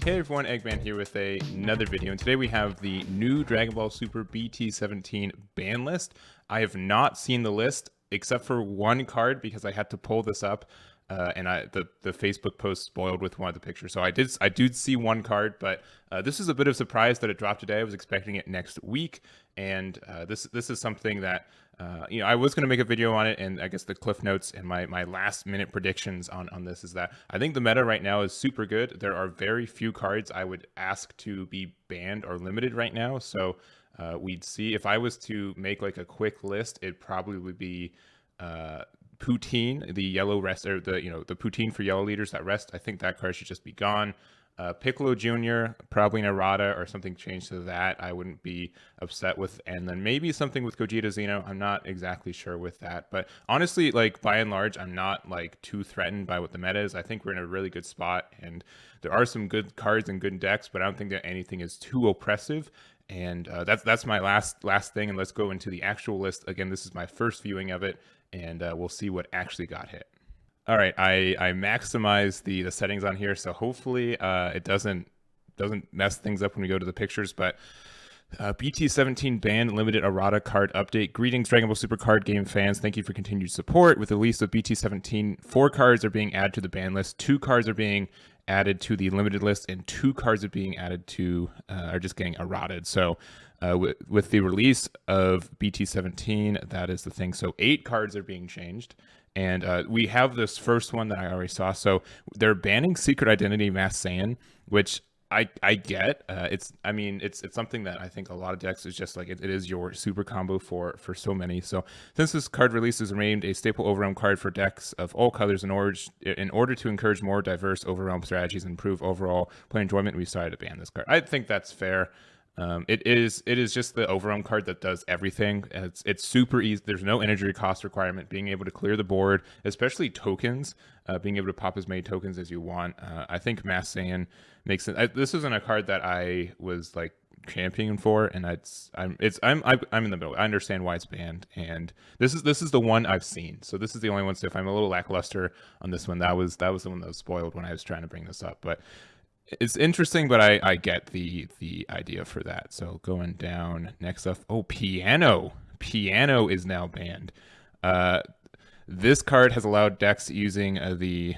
Hey everyone, Egman here with another video, and today we have the new Dragon Ball Super BT17 ban list. I have not seen the list except for one card because I had to pull this up, and the Facebook post spoiled with one of the pictures. So I did see one card, but this is a bit of a surprise that it dropped today. I was expecting it next week, and this is something that I was going to make a video on it, and I guess the cliff notes and my last minute predictions on this is that I think the meta right now is super good. There are very few cards I would ask to be banned or limited right now, so we'd see. If I was to make like a quick list, it probably would be Poutine, the yellow rest, or the Poutine for yellow leaders that rest. I think that card should just be gone. Piccolo Jr., probably an errata or something changed to that I wouldn't be upset with, and then maybe something with Gogeta Xeno. I'm not exactly sure with that, but honestly, like by and large, I'm not like too threatened by what the meta is. I think we're in a really good spot, and there are some good cards and good decks, but I don't think that anything is too oppressive. And that's my last thing, and let's go into the actual list. Again, this is my first viewing of it, and we'll see what actually got hit. All right, I maximized the settings on here, so hopefully it doesn't mess things up when we go to the pictures. But BT17 Ban limited errata card update. Greetings, Dragon Ball Super card game fans. Thank you for continued support. With the release of BT17, 4 cards are being added to the ban list, 2 cards are being added to the limited list, and 2 cards are being added to are just getting errated. So with the release of BT17, that is the thing. So 8 cards are being changed. And we have this first one that I already saw. So they're banning Secret Identity Mass Saiyan, which I get. It's something that I think a lot of decks is just like it is your super combo for so many. So since this card release is named a staple overwhelm card for decks of all colors in order to encourage more diverse overwhelm strategies and improve overall play enjoyment, we decided to ban this card. I think that's fair. It is just the overwhelm card that does everything. It's super easy. There's no energy cost requirement. Being able to clear the board, especially tokens, being able to pop as many tokens as you want. I think Mass Saiyan makes it. This isn't a card that I was like championing for, and I'm in the middle. I understand why it's banned, and this is the one I've seen. So this is the only one. So if I'm a little lackluster on this one, that was the one that was spoiled when I was trying to bring this up, but. It's interesting, but I get the idea for that. So going down, next up, Piano. Piano is now banned. This card has allowed decks using the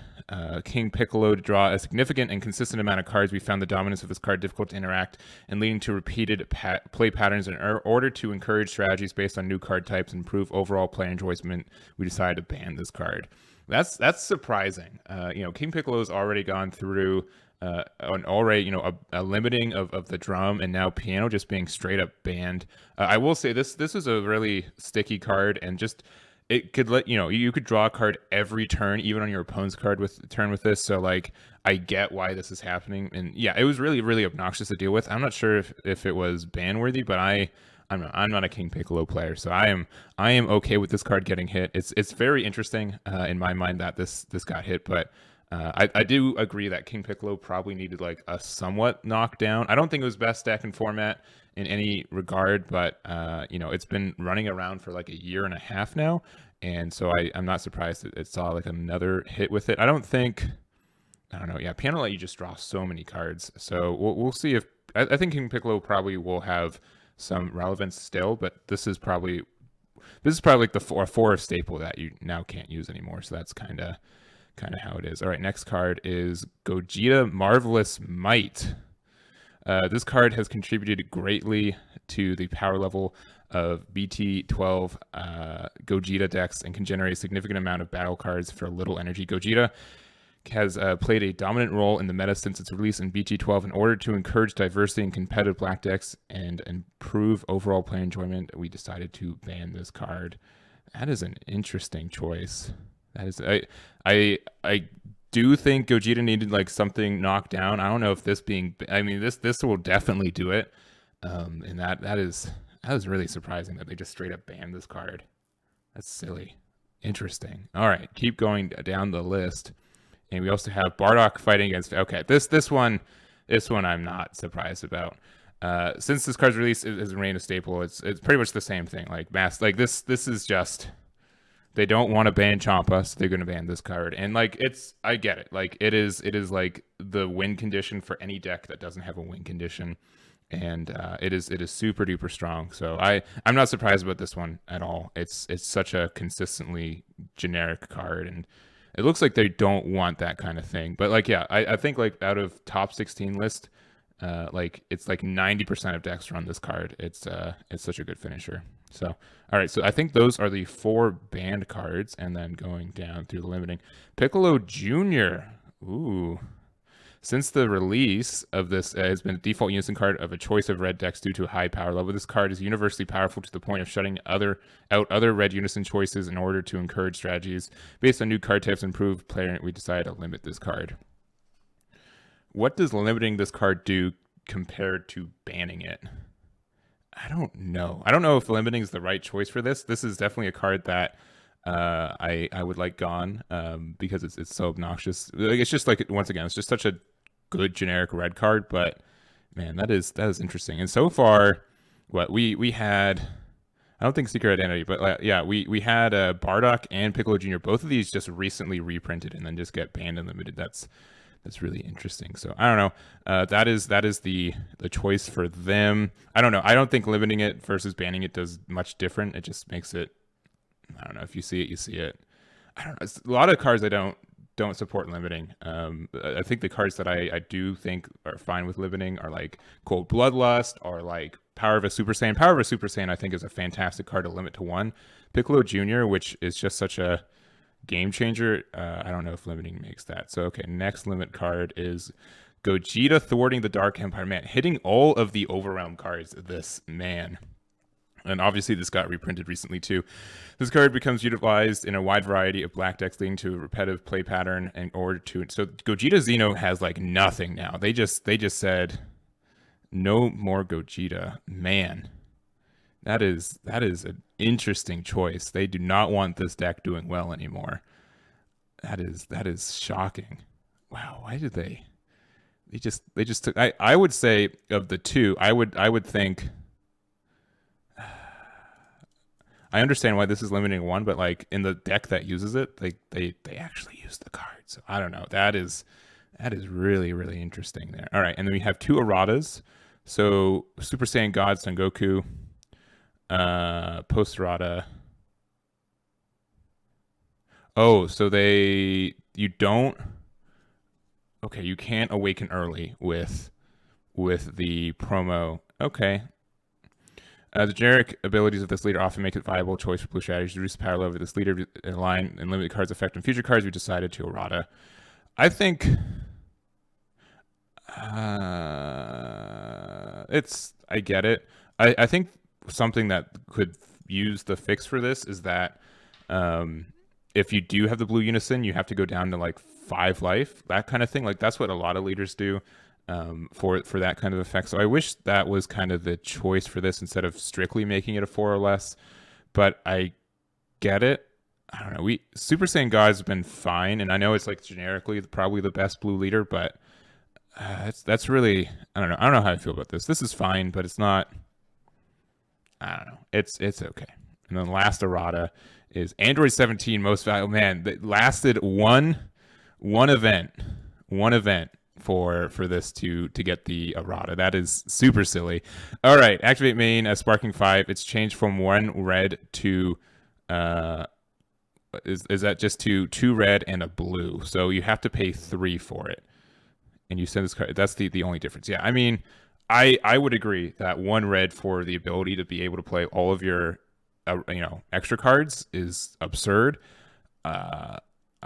King Piccolo to draw a significant and consistent amount of cards. We found the dominance of this card difficult to interact and leading to repeated play patterns. In order to encourage strategies based on new card types and improve overall play enjoyment, we decided to ban this card. That's surprising. King Piccolo has already gone through a limiting of the drum, and now Piano just being straight up banned. I will say this is a really sticky card, and just it could let you could draw a card every turn, even on your opponent's card with this. So like I get why this is happening, and yeah, it was really, really obnoxious to deal with. I'm not sure if it was ban worthy, but I'm not a King Piccolo player, so I am okay with this card getting hit. It's very interesting in my mind that this got hit, but. I do agree that King Piccolo probably needed like a somewhat knockdown. I don't think it was best deck and format in any regard, but it's been running around for like a year and a half now, and so I'm not surprised that it saw like another hit with it. I don't know. Yeah, Piano let you just draw so many cards, so we'll see if I think King Piccolo probably will have some relevance still, but this is probably like the 4 staple that you now can't use anymore. So that's kind of how it is. All right, next card is Gogeta Marvelous Might. This card has contributed greatly to the power level of BT12 Gogeta decks and can generate a significant amount of battle cards for little energy. Gogeta has played a dominant role in the meta since its release in BT12. In order to encourage diversity in competitive black decks and improve overall play enjoyment, we decided to ban this card. That is an interesting choice. That is, I do think Gogeta needed like something knocked down. I don't know if this will definitely do it. And that is really surprising that they just straight up banned this card. That's silly. Interesting. All right, keep going down the list. And we also have Bardock fighting against. Okay, this one I'm not surprised about. Since this card's release has remained a staple, it's pretty much the same thing. Like this is just. They don't want to ban Champa, so they're going to ban this card. And like, I get it. Like, it is like the win condition for any deck that doesn't have a win condition, and it is super duper strong. So I'm not surprised about this one at all. It's such a consistently generic card, and it looks like they don't want that kind of thing. But like, yeah, I think like out of top 16 list, like it's like 90% of decks run this card. It's such a good finisher. So all right, so I think those are the 4 banned cards, and then going down through the limiting, Piccolo Jr. Ooh. Since the release of this, has been a default unison card of a choice of red decks due to a high power level. This card is universally powerful to the point of shutting out other red unison choices in order to encourage strategies. Based on new card types and improved player, we decided to limit this card. What does limiting this card do compared to banning it? I don't know. I don't know if limiting is the right choice for this. This is definitely a card that I would like gone because it's so obnoxious. Like, it's just like, once again, it's just such a good generic red card. But man, that is interesting. And so far, what we had, I don't think Secret Identity, but yeah, we had Bardock and Piccolo Jr. Both of these just recently reprinted and then just get banned and limited. That's really interesting. So I don't know. That is the choice for them. I don't know. I don't think limiting it versus banning it does much different. It just makes it, I don't know. If you see it, you see it. I don't know. It's a lot of cards I don't support limiting. I think the cards that I do think are fine with limiting are like Cold Bloodlust or like Power of a Super Saiyan. Power of a Super Saiyan I think is a fantastic card to limit to 1. Piccolo Jr., which is just such a game changer. I don't know if limiting makes that. So okay, next limit card is Gogeta thwarting the Dark Empire. Man, hitting all of the Overrealm cards. This man. And obviously this got reprinted recently too. This card becomes utilized in a wide variety of black decks, leading to a repetitive play pattern in order to. So Gogeta Xeno has like nothing now. They just said no more Gogeta. Man, that is an interesting choice. They do not want this deck doing well anymore. That is shocking. Wow, why did they just took. I would say of the two, I would think. I understand why this is limiting 1, but like in the deck that uses it, they actually use the card. So I don't know. That is really, really interesting there. All right, and then we have 2 erratas. So Super Saiyan God Son Goku, post errata. Oh, so you don't. Okay, you can't awaken early with the promo. Okay. The generic abilities of this leader often make it viable choice for blue strategies. Reduce the power level of this leader in a line and limit the card's effect on future cards. We decided to errata. I think I get it. I think something that could use the fix for this is that if you do have the blue unison, you have to go down to like 5 life, that kind of thing. Like that's what a lot of leaders do. For that kind of effect. So I wish that was kind of the choice for this instead of strictly making it a 4 or less. But I get it. I don't know. Super Saiyan God's been fine, and I know it's like generically probably the best blue leader, but that's really, I don't know. I don't know how I feel about this. This is fine, but it's not. I don't know. It's okay. And then last errata is Aandroidd 17 most valuable. Man, that lasted one event for this to get the errata. That is super silly. All right, activate main Sparking 5. It's changed from 1 red to is that just to 2 red and a blue. So you have to pay 3 for it. And you send this card. That's the only difference. Yeah, I mean, I would agree that 1 red for the ability to be able to play all of your extra cards is absurd.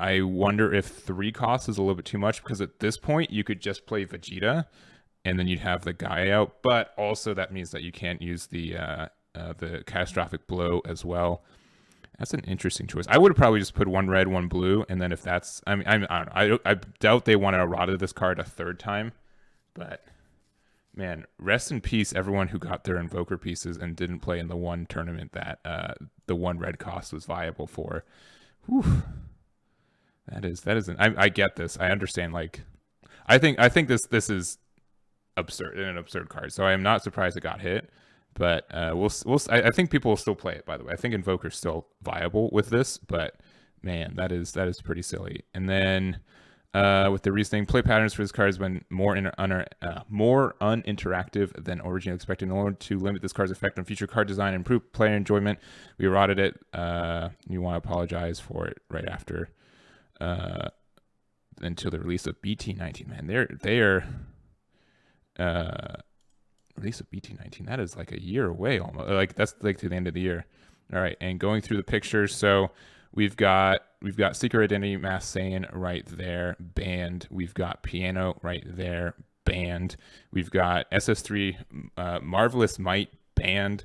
I wonder if 3 costs is a little bit too much, because at this point you could just play Vegeta and then you'd have the guy out, but also that means that you can't use the catastrophic blow as well. That's an interesting choice. I would have probably just put 1 red, 1 blue, and then if that's, I don't know. I doubt they want to errata this card a 3rd time, but man, rest in peace everyone who got their Invoker pieces and didn't play in the 1 tournament that the 1 red cost was viable for. Whew. That isn't. I get this. I understand. Like, I think this is absurd, an absurd card. So I am not surprised it got hit. But I think people will still play it. By the way, I think Invoker's still viable with this, but man, that is pretty silly. And then with the reasoning, play patterns for this card has been more uninteractive than originally expected. In order to limit this card's effect on future card design and improve player enjoyment, we eroded it. You want to apologize for it right after until the release of BT17. Man, they are release of BT17. That is like a year away almost. Like that's like to the end of the year. All right, and going through the pictures, so we've got Secret Identity Mass Saiyan right there, banned. We've got Piano right there, banned. We've got SS3 Marvelous Might banned.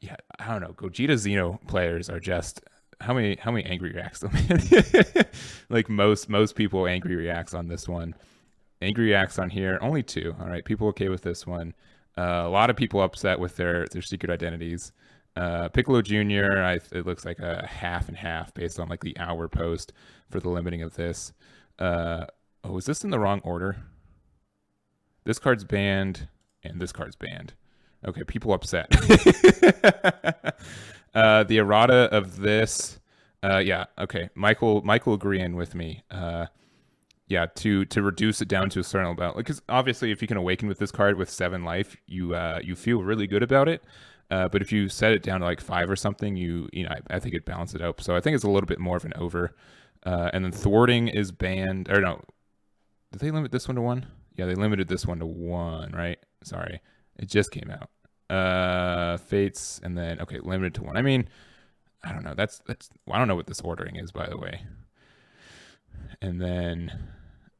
Yeah, I don't know. Gogeta Xeno players are just how many angry reacts? Like most people angry reacts on this one. Angry reacts on here, only 2. All right, people okay with this one. A lot of people upset with their secret identities. Piccolo Jr., it looks like a half and half based on like the hour post for the limiting of this. Oh, is this in the wrong order? This card's banned and this card's banned. Okay, people upset. The errata of this, yeah, okay. Michael agreeing with me. Yeah, to reduce it down to a certain amount, because obviously if you can awaken with this card with 7 life, you feel really good about it. But if you set it down to like 5 or something, you know, I think it balances it out. So I think it's a little bit more of an over. And then thwarting is banned, or no, did they limit this one to 1? Yeah, they limited this one to 1, right? Sorry, it just came out. Fates, and then okay, limited to 1. I mean, I don't know. That's I don't know what this ordering is, by the way. And then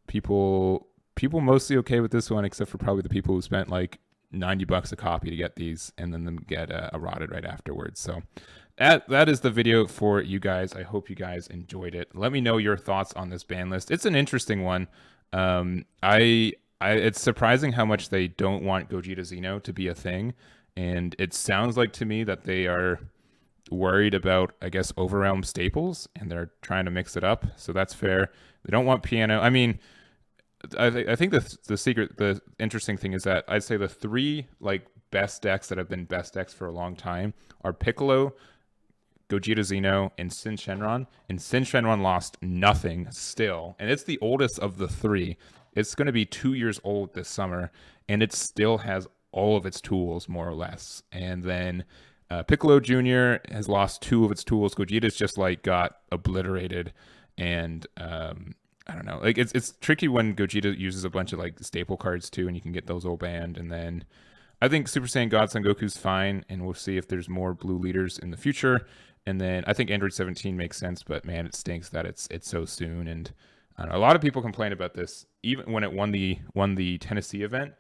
people mostly okay with this one, except for probably the people who spent like $90 a copy to get these and then them get eroded right afterwards. So that is the video for you guys. I hope you guys enjoyed it. Let me know your thoughts on this ban list. It's an interesting one. It's surprising how much they don't want Gogeta Xeno to be a thing, and it sounds like to me that they are worried about, I guess, Overrealm staples, and they're trying to mix it up. So that's fair. They don't want Piano. I mean, I think the interesting thing is that I'd say the 3 like best decks that have been best decks for a long time are Piccolo, Gogeta Xeno, and Sin Shenron. And Sin Shenron lost nothing still, and it's the oldest of the 3. It's going to be 2 years old this summer, and it still has all of its tools more or less. And then Piccolo Jr. has lost 2 of its tools. Gogeta's just like got obliterated, and I don't know. Like it's tricky when Gogeta uses a bunch of like staple cards too, and you can get those all banned. And then I think Super Saiyan God Son Goku's fine, and we'll see if there's more blue leaders in the future. And then I think Aandroidd 17 makes sense, but man, it stinks that it's so soon. And I don't know, a lot of people complain about this, even when it won the Tennessee event.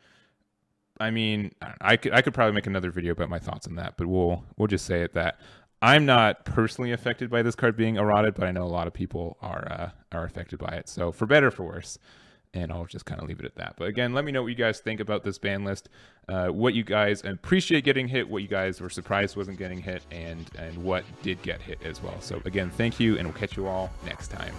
I mean, I could probably make another video about my thoughts on that, but we'll just say it that I'm not personally affected by this card being eroded, but I know a lot of people are affected by it. So for better or for worse, and I'll just kind of leave it at that. But again, let me know what you guys think about this ban list, what you guys appreciate getting hit, what you guys were surprised wasn't getting hit, and what did get hit as well. So again, thank you, and we'll catch you all next time.